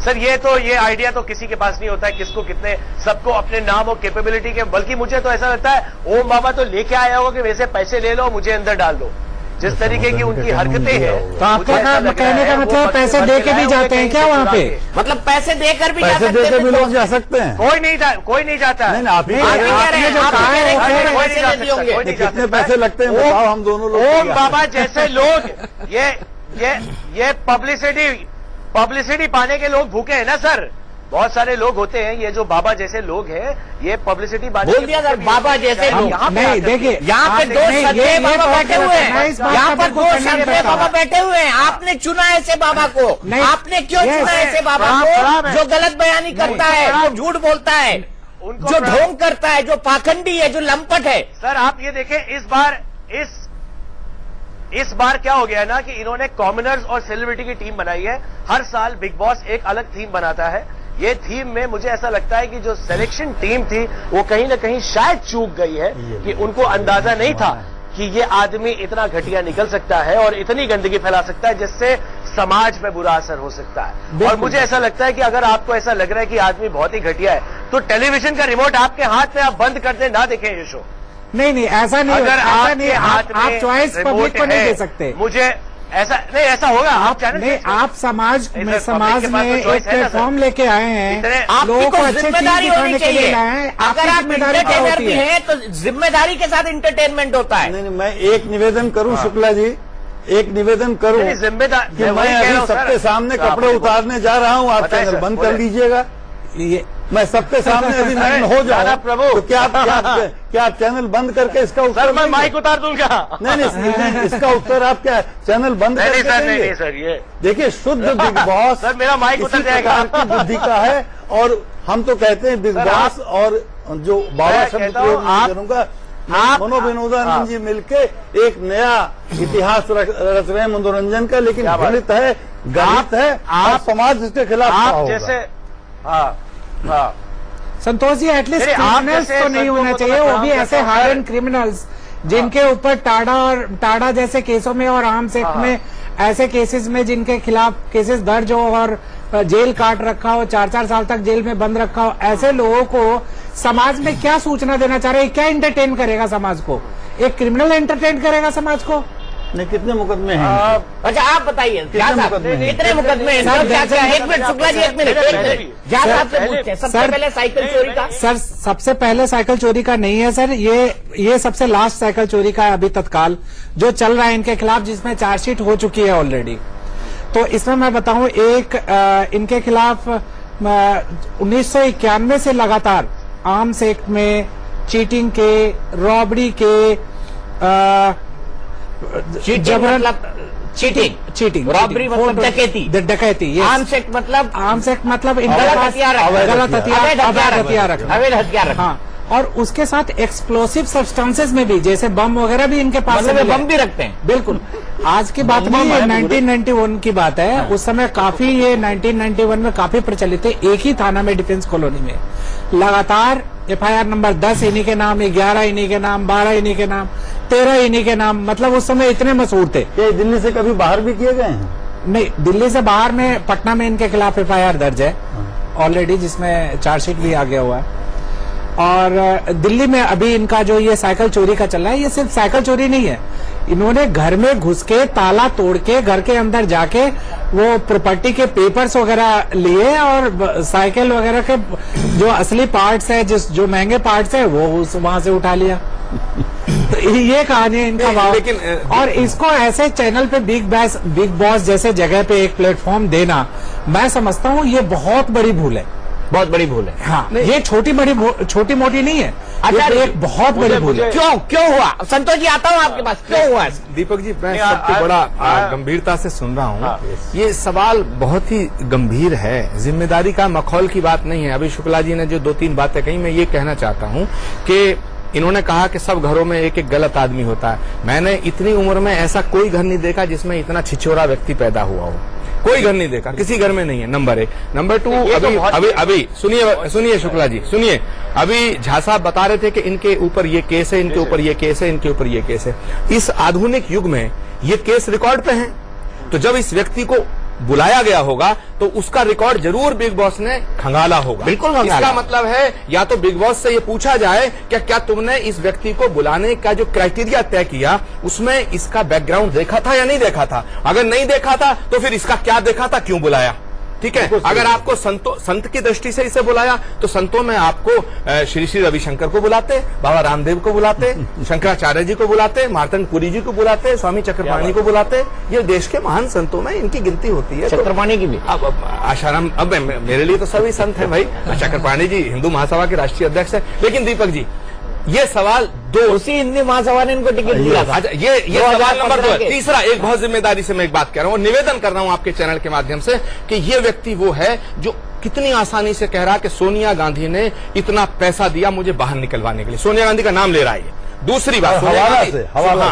सर। ये आइडिया तो किसी के पास नहीं होता है, किसको कितने, सबको अपने नाम और कैपेबिलिटी के। बल्कि मुझे तो ऐसा लगता है ओम बाबा तो लेके आया होगा कि वैसे पैसे ले लो, मुझे अंदर डाल दो, जिस तरीके की उनकी हरकतें हैं। तो आपका कहने का मतलब पैसे दे के भी जाते हैं क्या वहाँ पे? मतलब पैसे देकर भी पैसे दे के भी लोग जा सकते हैं? कोई नहीं जाता। नहीं आप ही कितने पैसे लगते हैं बताओ, हम दोनों लोग। ओम बाबा जैसे लोग, ये पब्लिसिटी पाने के लोग भूखे हैं ना सर। बहुत सारे लोग होते हैं, ये जो बाबा जैसे लोग हैं, ये पब्लिसिटी बोल दिया सर, बाबा जैसे लोग। नहीं, देखिए, यहाँ पे दो संजय बाबा बैठे हुए हैं, यहाँ पर दो संजय बाबा बैठे हुए हैं। आपने चुना ऐसे बाबा को, आपने क्यों चुना ऐसे बाबा को जो गलत बयानी करता है, जो झूठ बोलता है, जो ढोंग करता है, जो पाखंडी है, जो लंपट है। सर आप ये देखें, इस बार क्या हो गया ना कि इन्होंने कॉमनर्स और सेलिब्रिटी की टीम बनाई है। हर साल बिग बॉस एक अलग थीम बनाता है। ये थीम में मुझे ऐसा लगता है कि जो सिलेक्शन टीम थी वो कहीं ना कहीं शायद चूक गई है, कि उनको अंदाजा नहीं था कि ये आदमी इतना घटिया निकल सकता है और इतनी गंदगी फैला सकता है जिससे समाज पे बुरा असर हो सकता है। और मुझे ऐसा लगता है कि अगर आपको ऐसा लग रहा है कि आदमी बहुत ही घटिया है, तो टेलीविजन का रिमोट आपके हाथ में आप बंद कर दे, ना देखें ये शो। नहीं, ऐसा नहीं, अगर आपके हाथ में आप चॉइस पब्लिक को नहीं दे सकते। मुझे ऐसा नहीं, ऐसा होगा। आप नहीं, आप समाज में एक प्लेटफॉर्म लेके आए हैं, आपकी लोगों को कोई अच्छी जिम्मेदारी चीज होनी दिखाने के लिए चाहिए। लाए हैं। अगर आप जिम्मेदारी क्या इंटरटेनर होती भी है? हैं तो जिम्मेदारी के साथ इंटरटेनमेंट होता है। नहीं, मैं एक निवेदन करूं शुक्ला जी, एक निवेदन करूं जिम्मेदार कि मैं अभी सबके सामने कपड़े उतारने जा रहा हूं, आप चैनल बंद कर लीजिएगा। ये मैं सबके सामने अभी नग्न हो जाऊं प्रभु, तो क्या आप चैनल बंद करके इसका उत्तर सर मैं देंगे? माइक उतार दूंगा। नहीं, इसका उत्तर आप क्या चैनल बंद करके देंगे? नहीं सर, ये देखिए, शुद्ध बिग बॉस सर मेरा माइक उतर इसी जाएगा। प्रकार की बुद्धि का है। और हम तो कहते हैं बिग सर, बॉस और जो बाबा शब्द कहता हूं, प्रयोग नहीं करूंगा, मनोविनोदानंद जी मिलके एक नया इतिहास रच रहे हैं मनोरंजन का, लेकिन गणित है, गणित है और समाज इसके खिलाफ खड़ा आप होगा। जैसे हाँ संतोष जी, एटलीस्ट क्रिमिनल्स तो नहीं होना चाहिए, वो भी ऐसे हार्ड क्रिमिनल्स जिनके ऊपर टाडा जैसे केसों में और आर्म्स एक्ट में ऐसे केसेस में जिनके खिलाफ केसेस दर्ज हो और जेल काट रखा हो, 4-4 साल तक जेल में बंद रखा हो, ऐसे लोगों को समाज में क्या सूचना देना चाह रहे हैं? क्या एंटरटेन करेगा समाज को? एक क्रिमिनल एंटरटेन करेगा समाज को? नहीं, कितने मुकदमे हैं? अच्छा आप बताइए, कितने मुकदमे हैं? कितने मुकदमे हैं? एक मिनट शुक्ला जी, एक मिनट आपसे पूछते हैं। सबसे पहले साइकिल चोरी का। सर सबसे पहले साइकिल चोरी का नहीं है सर, ये सबसे लास्ट साइकिल चोरी का है अभी तत्काल जो चल रहा है इनके खिलाफ, जिसमें चार्जशीट हो चुकी है ऑलरेडी। तो इसमें मैं बताऊं, एक इनके खिलाफ 1991 से लगातार आर्म्स एक्ट में चीटिंग के, रॉबरी के, जबरन चीटिंग, रॉबरी मतलब डकैती, आर्म्स एक्ट मतलब गलत हथियार रखना, अवैध हथियार रखना। हाँ, और उसके साथ एक्सप्लोसिव सब्सटेंसेस में भी, जैसे बम वगैरह भी इनके पास मतलब बम भी रखते हैं। बिल्कुल, आज की बात नहीं है, 1991 की बात है। उस समय काफी ये 1991 में काफी प्रचलित थे। एक ही थाना में, डिफेंस कॉलोनी में लगातार FIR नंबर 10 इन्हीं के नाम, 11 इन्हीं के नाम, 12 इन्हीं के नाम, 13 इन्हीं के नाम, मतलब उस समय इतने मशहूर थे। ये दिल्ली से कभी बाहर भी किए गए हैं? नहीं, दिल्ली से बाहर में, पटना में इनके खिलाफ FIR दर्ज है ऑलरेडी, जिसमें चार्जशीट भी आ गया हुआ है। और दिल्ली में अभी इनका जो ये साइकिल चोरी का चल रहा है, ये सिर्फ साइकिल चोरी नहीं है, इन्होंने घर में घुस के ताला तोड़ के घर के अंदर जाके वो प्रॉपर्टी के पेपर्स वगैरह लिए और साइकिल वगैरह के जो असली पार्ट्स है, जो महंगे पार्ट्स है, वो वहां से उठा लिया। तो ये कहानी है इनका। लेकिन और इसको ऐसे चैनल पे बिग बॉस जैसे जगह पे एक प्लेटफॉर्म देना, मैं समझता हूँ ये बहुत बड़ी भूल है, बहुत बड़ी भूल है। हाँ, ये छोटी मोटी नहीं है, अच्छा, ये एक बहुत बड़ी भूल है। क्यों हुआ? संतोष जी आता हूँ आपके पास, क्यों हुआ? दीपक जी, मैं सबको बड़ा गंभीरता से सुन रहा हूँ। ये सवाल बहुत ही गंभीर है, जिम्मेदारी का मखौल की बात नहीं है। अभी शुक्ला जी ने जो 2-3 बातें कही, मैं ये कहना चाहता हूँ कि इन्होंने कहा कि सब घरों में एक एक गलत आदमी होता है। मैंने इतनी उम्र में ऐसा कोई घर नहीं देखा जिसमें इतना छिछोरा व्यक्ति पैदा हुआ हो, कोई घर नहीं देखा, किसी घर में नहीं है। नंबर 1। नंबर 2, अभी सुनिए शुक्ला जी, सुनिए। अभी झा साहब बता रहे थे कि इनके ऊपर ये केस है, इनके ऊपर ये केस है, इनके ऊपर ये केस है। इस आधुनिक युग में ये केस रिकॉर्ड पे हैं, तो जब इस व्यक्ति को बुलाया गया होगा तो उसका रिकॉर्ड जरूर बिग बॉस ने खंगाला होगा। बिल्कुल खंगाला। इसका मतलब है या तो बिग बॉस से ये पूछा जाए कि क्या तुमने इस व्यक्ति को बुलाने का जो क्राइटेरिया तय किया उसमें इसका बैकग्राउंड देखा था या नहीं देखा था? अगर नहीं देखा था तो फिर इसका क्या देखा था, क्यों बुलाया? ठीक है। अगर आपको संत की दृष्टि से इसे बुलाया तो संतों में आपको श्री श्री रविशंकर को बुलाते, बाबा रामदेव को बुलाते, शंकराचार्य जी को बुलाते, मार्तंड पुरी जी को बुलाते, स्वामी चक्रपाणी को बुलाते। ये देश के महान संतों में इनकी गिनती होती है। चक्रपाणी की भी अब आशाराम, अब मेरे लिए तो सभी संत हैं भाई। चक्रपाणी जी हिंदू महासभा के राष्ट्रीय अध्यक्ष है। लेकिन दीपक जी, ये सवाल दो, उसी हिंदी महासभा ने इनको टिकट दिया था। ये सवाल नंबर 2 है। तीसरा, एक बहुत जिम्मेदारी से मैं एक बात कह रहा हूं और निवेदन कर रहा हूं आपके चैनल के माध्यम से कि ये व्यक्ति वो है जो कितनी आसानी से कह रहा कि सोनिया गांधी ने इतना पैसा दिया मुझे बाहर निकलवाने के लिए। सोनिया गांधी का नाम ले रहा है। दूसरी बात,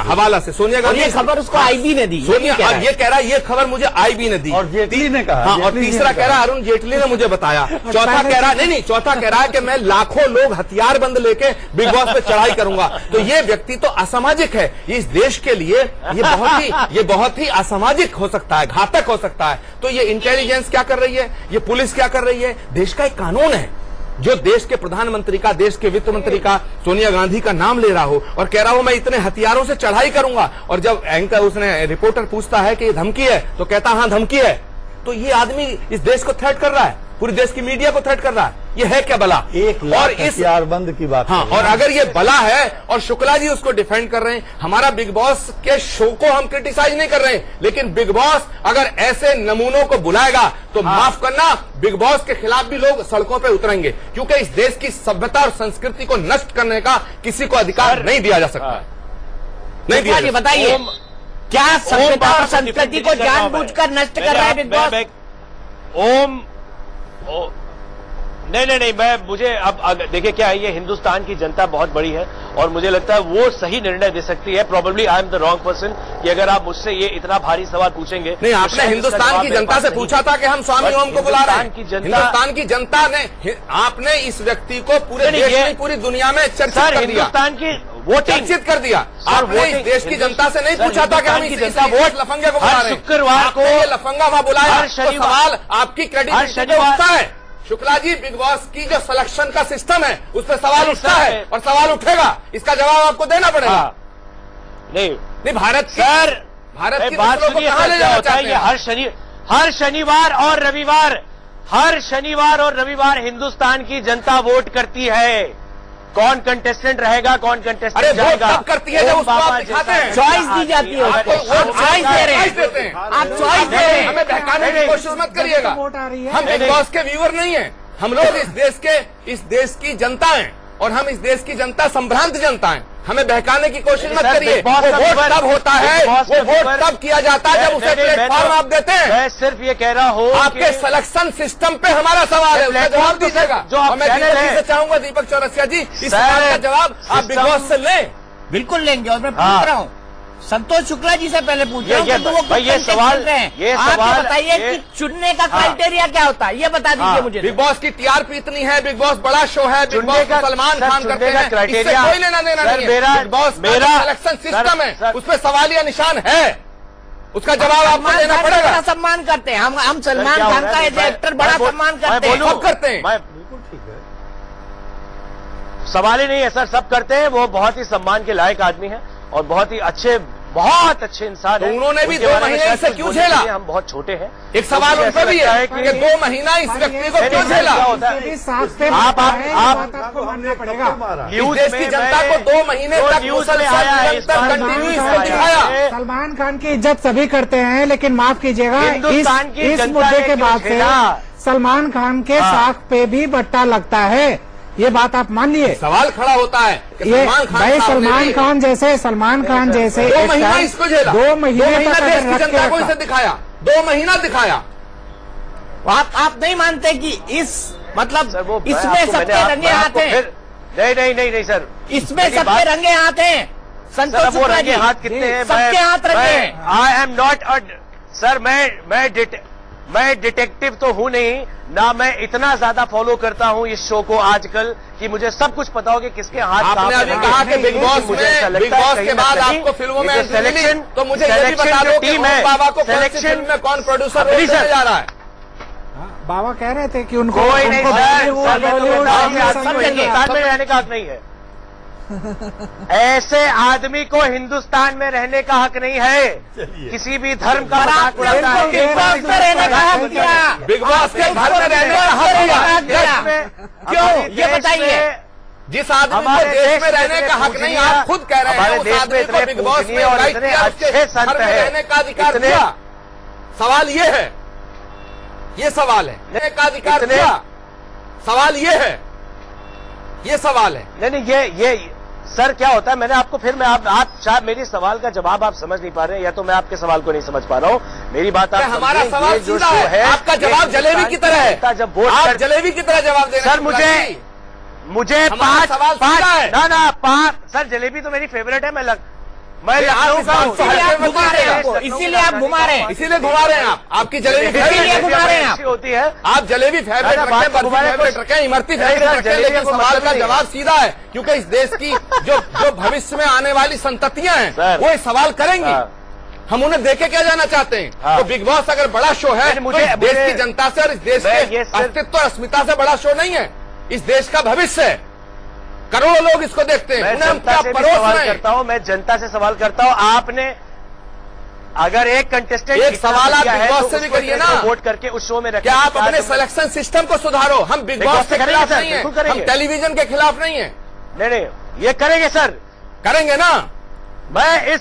हवाला से सोनिया गांधी, ये खबर उसको आईबी ने दी। सोनिया ये कह रहा है ये खबर मुझे आईबी ने दी और जेटली ने कहा। हाँ, और तीसरा कह रहा है अरुण जेटली ने मुझे बताया। चौथा कह रहा नहीं, चौथा कह रहा है कि मैं लाखों लोग हथियार बंद लेके बिग बॉस पे चढ़ाई करूंगा। तो ये व्यक्ति तो असामाजिक है। इस देश के लिए ये बहुत ही असामाजिक हो सकता है, घातक हो सकता है। तो ये इंटेलिजेंस क्या कर रही है, ये पुलिस क्या कर रही है? देश का एक कानून है जो देश के प्रधानमंत्री का, देश के वित्त मंत्री का, सोनिया गांधी का नाम ले रहा हो और कह रहा हो मैं इतने हथियारों से चढ़ाई करूंगा। और जब एंकर उसने रिपोर्टर पूछता है कि ये धमकी है तो कहता हाँ धमकी है। तो ये आदमी इस देश को थ्रेट कर रहा है, पूरी देश की मीडिया को थ्रेट कर रहा है। ये है क्या बला? 1 लाख हथियारबंद की बात। हाँ, और अगर ये बला है और शुक्ला जी उसको डिफेंड कर रहे हैं, हमारा बिग बॉस के शो को हम क्रिटिसाइज नहीं कर रहे हैं, लेकिन बिग बॉस अगर ऐसे नमूनों को बुलाएगा तो माफ करना, बिग बॉस के खिलाफ भी लोग सड़कों पर उतरेंगे, क्योंकि इस देश की सभ्यता और संस्कृति को नष्ट करने का किसी को अधिकार नहीं दिया जा सकता। नहीं दिया। बताइए क्या सभ्यता और संस्कृति को जानबूझकर नष्ट कर रहा है बिग बॉस? नहीं, मुझे अब देखिए क्या है, ये हिंदुस्तान की जनता बहुत बड़ी है और मुझे लगता है वो सही निर्णय दे सकती है। Probably I am the wrong person कि अगर आप मुझसे ये इतना भारी सवाल पूछेंगे। नहीं, आपने हिंदुस्तान की जनता से पूछा था कि हम स्वामी ओम को बुला रहे हैं। हिंदुस्तान की जनता ने, आपने इस व्यक्ति को पूरे देश में, पूरी दुनिया में चर्चित कर दिया। हिंदुस्तान की वोटिंग चर्चित कर दिया। आपने इस देश की जनता से नहीं पूछा था कि हम इस वोट लफंगे को बुला रहे हैं। शुक्रवार को ये लफंगा वहां बुलाया तो सवाल आपकी क्रेडिबिलिटी पे उठता है। शुक्ला जी, बिग बॉस की जो सिलेक्शन का सिस्टम है उस पर सवाल उठता है और सवाल उठेगा, इसका जवाब आपको देना पड़ेगा। नहीं, भारत की बात सुनिए, क्या होता है ये हर शनिवार और रविवार हिंदुस्तान की जनता वोट करती है। कौन कंटेस्टेंट रहेगा, कौन कंटेस्टेंट जाएगा, तब करती है जब उसको आप दिखाते हैं, चॉइस दी जाती है उसको। आप चॉइस दे रहे हैं, आप चॉइस दे रहे हैं। हमें बहकाने की कोशिश मत करिएगा। हम बिग बॉस के व्यूअर नहीं है, हम लोग इस देश की जनता हैं और हम इस देश की जनता संभ्रांत जनता है। हमें बहकाने की कोशिश मत करिए। वो वोट तब होता है, वो वोट तब किया जाता है जब उसे प्लेटफॉर्म आप देते हैं। मैं सिर्फ ये कह रहा हूँ आपके सिलेक्शन सिस्टम पे हमारा सवाल है, उसका जवाब दीजिएगा। और मैं दीपक से चाहूंगा, दीपक चौरसिया जी, इस सवाल का जवाब आप बिग बॉस से लें। बिल्कुल लेंगे। और मैं पूछ रहा हूँ संतोष शुक्ला जी से पहले पूछ रहा हूँ, ये सवाल बताइए कि चुनने का क्राइटेरिया क्या होता है, ये बता दीजिए मुझे। बिग बॉस की टीआरपी इतनी है, बिग बॉस बड़ा शो है, बिग बॉस सलमान खान करते हैं, इससे कोई लेना देना नहीं है। बिग बॉस मेरा सिलेक्शन सिस्टम है, उसमें सवालिया निशान है, उसका जवाब आपको देना पड़ेगा। बड़ा सम्मान करते हैं हम सलमान खान का एज एक्टर बड़ा सम्मान करते हैं, सब करते हैं। बिल्कुल ठीक है, सवाल ही नहीं है सर, सब करते हैं। वो बहुत ही सम्मान के लायक आदमी है और बहुत अच्छे इंसान है। उन्होंने भी 2 महीने से क्यों झेला? हम बहुत छोटे हैं। एक सवाल उन पर भी है कि 2 महीना इस व्यक्ति को क्यों झेला? आपको मानना पड़ेगा। न्यूज देश की जनता को 2 महीने तक दिखाया। सलमान खान की इज्जत सभी करते हैं, लेकिन माफ कीजिएगा, इस मुद्दे के बाद से सलमान खान के साख पे भी बट्टा लगता है। ये बात आप मान लिए। सवाल खड़ा होता है कि भाई सलमान खान जैसे 2 महीना इसको झेला, 2 महीने देश की जनता को इसे दिखाया, 2 महीना दिखाया। आप नहीं मानते कि इसमें सबके रंगे हाथ हैं? नहीं सर, इसमें सबके रंगे हाथ हैं। संतोष शुक्ला जी, हाथ कितने हैं? सबके हाथ रंगे हैं। आई एम नॉट सर, मैं डिटेक्टिव तो हूं नहीं ना, मैं इतना ज्यादा फॉलो करता हूं इस शो को आजकल कि मुझे सब कुछ पता हो कि किसके हाथ। आपने अभी कहा कि बिग बॉस के बाद आपको फिल्मों में सिलेक्शन, तो मुझे ये भी बता दो कि ओम बाबा को सिलेक्शन में कौन प्रोड्यूसर रोल करने जा रहा है? बाबा कह रहे थे कि उनको कोई नहीं, हिंदुस्तान में रहने का हक नहीं है। ऐसे आदमी को हिंदुस्तान में रहने का हक नहीं है। किसी भी धर्म का मजाक उड़ाता है। बिग बॉस में रहने का हक दिया। बिग बॉस के घर में रहने का हक दिया। क्यों ये बताइए। जिस आदमी को देश में रहने का हक नहीं, आप खुद कह रहे हैं उस आदमी को बिग बॉस में इनवाइट किया, उसके घर में रहने का अधिकार दिया। सवाल ये है, ये सवाल है, रहने का अधिकार दिया। सवाल ये है, ये सवाल है। नहीं ये सर क्या होता है, मैंने आपको फिर मैं आप शायद मेरी सवाल का जवाब आप समझ नहीं पा रहे हैं, या तो मैं आपके सवाल को नहीं समझ पा रहा हूँ। मेरी बात आप हमारा सवाल सीधा है, आपका जवाब जलेबी की तरह है। जब वोट आप जलेबी की तरह जवाब दे रहे हैं। सर मुझे पांच सर जलेबी तो मेरी फेवरेट है। मैं लखनऊ का हूं। इसीलिए आप घुमा रहे हैं। इसीलिए घुमा रहे हैं आप। आपकी जलेबी इसीलिए घुमा रहे हैं आप। होती है। आप जलेबी फेवरेट रखें, बर्फी फेवरेट रखें, इमरती फेवरेट रखें, लेकिन सवाल का जवाब सीधा है, क्योंकि इस देश की जो भविष्य में आने वाली संततियां हैं वो ये सवाल करेंगी। हम उन्हें देखे क्या जाना चाहते हैं। तो बिग बॉस अगर बड़ा शो है तो इस देश की जनता से और इस देश के अस्तित्व और अस्मिता से बड़ा शो नहीं है। इस देश का भविष्य है, करोड़ों लोग इसको देखते हैं। मैं जनता से भी सवाल करता हूं, मैं जनता से सवाल करता हूं। आपने अगर एक कंटेस्टेंट एक सवाल आप बिग बॉस से भी करिए ना, वोट करके उस शो में रखें। क्या आप अपने सिलेक्शन सिस्टम को सुधारो। हम बिग बॉस के खिलाफ नहीं है, हम टेलीविजन के खिलाफ नहीं है। नहीं ये करेंगे सर, करेंगे ना। मैं ये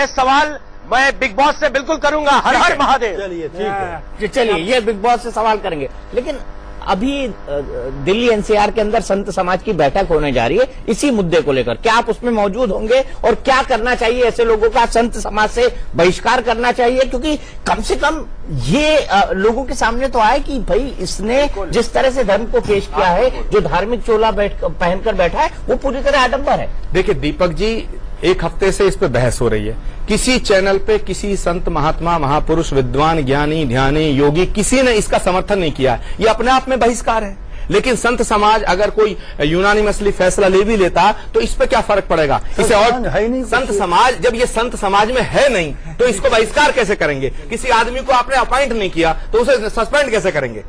सवाल मैं बिग बॉस से बिल्कुल करूंगा। हर हर महादेव। चलिए ठीक है, चलिए ये बिग बॉस से सवाल करेंगे। लेकिन अभी दिल्ली एनसीआर के अंदर संत समाज की बैठक होने जा रही है इसी मुद्दे को लेकर। क्या आप उसमें मौजूद होंगे और क्या करना चाहिए ऐसे लोगों का? संत समाज से बहिष्कार करना चाहिए, क्योंकि कम से कम ये लोगों के सामने तो आए कि भाई इसने जिस तरह से धर्म को पेश किया है, जो धार्मिक चोला पहनकर बैठा है, वो पूरी तरह आडंबर है। देखिए दीपक जी, एक हफ्ते से इस पे बहस हो रही है। किसी चैनल पे किसी संत महात्मा महापुरुष विद्वान ज्ञानी ध्यानी योगी किसी ने इसका समर्थन नहीं किया। ये अपने आप में बहिष्कार है। लेकिन संत समाज अगर कोई यूनानिमसली फैसला ले भी लेता तो इस पे क्या फर्क पड़ेगा? इसे और है नहीं। संत समाज, जब ये संत समाज में है नहीं तो इसको बहिष्कार कैसे करेंगे? किसी आदमी को आपने अपॉइंट नहीं किया तो उसे सस्पेंड कैसे करेंगे?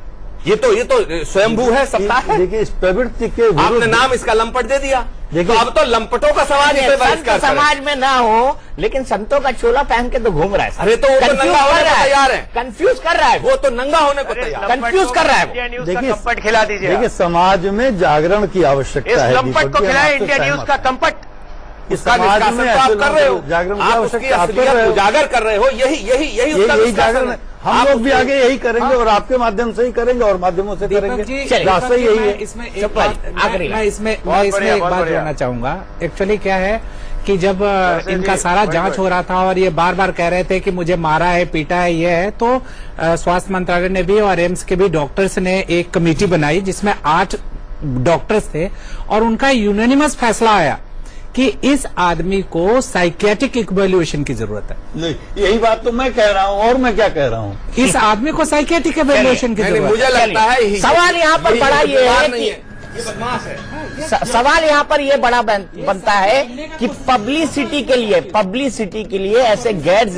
ये तो स्वयंभू है, सत्ता है। देखिए इस प्रवृत्ति के आपने नाम इसका लंपट दे दिया। तो अब तो लंपटों का समाज इसे बहिष्कार करे। समाज में ना हो लेकिन संतों का चोला पहन के तो घूम रहा है। अरे तो वो तो नंगा होने को तैयार है। कंफ्यूज कर रहा है, वो तो नंगा होने को तैयार, कंफ्यूज कर रहा है। देखिए कंपट खिला दीजिए। देखिए समाज में जागरण की आवश्यकता है। इस कंपट को खिलाए इंडिया न्यूज का कंपट। इस समाज में आप कर रहे हो, जागरण की आप उसकी आवश्यकता असलियत उजागर कर रहे हो। यही जागरण है। हम लोग भी आगे यही करेंगे और आपके माध्यम से ही करेंगे और माध्यमों से करेंगे। रास्ता यही है। इसमें एक बात जोड़ना चाहूंगा। एक्चुअली क्या है कि जब इनका सारा जांच हो रहा था और ये बार बार कह रहे थे कि मुझे मारा है, पीटा है, ये है, तो स्वास्थ्य मंत्रालय ने भी और एम्स के भी डॉक्टर्स ने एक कमेटी बनाई जिसमें 8 डॉक्टर्स थे और उनका यूनानिमस फैसला आया कि इस आदमी को साइकियाट्रिक इवैल्यूएशन की जरूरत है। नहीं, यही बात तो मैं कह रहा हूँ और मैं क्या कह रहा हूँ, इस आदमी को साइकियाट्रिक इवैल्यूएशन की जरूरत है। मुझे लगता है सवाल यहाँ पर बड़ा ये है कि सवाल यहाँ पर ये बड़ा बनता है कि पब्लिसिटी के लिए ऐसे गैर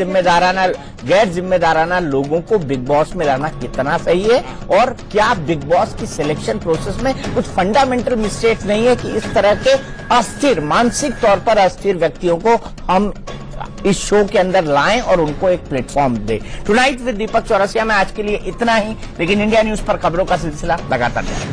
जिम्मेदाराना लोगों को बिग बॉस में लाना कितना सही है, और क्या बिग बॉस की सिलेक्शन प्रोसेस में कुछ फंडामेंटल मिस्टेक्स नहीं है कि इस तरह के अस्थिर, मानसिक तौर पर अस्थिर व्यक्तियों को हम इस शो के अंदर लाएं और उनको एक प्लेटफॉर्म दें। टुनाइट विद दीपक चौरसिया में आज के लिए इतना ही, लेकिन इंडिया न्यूज पर खबरों का सिलसिला लगातार जारी।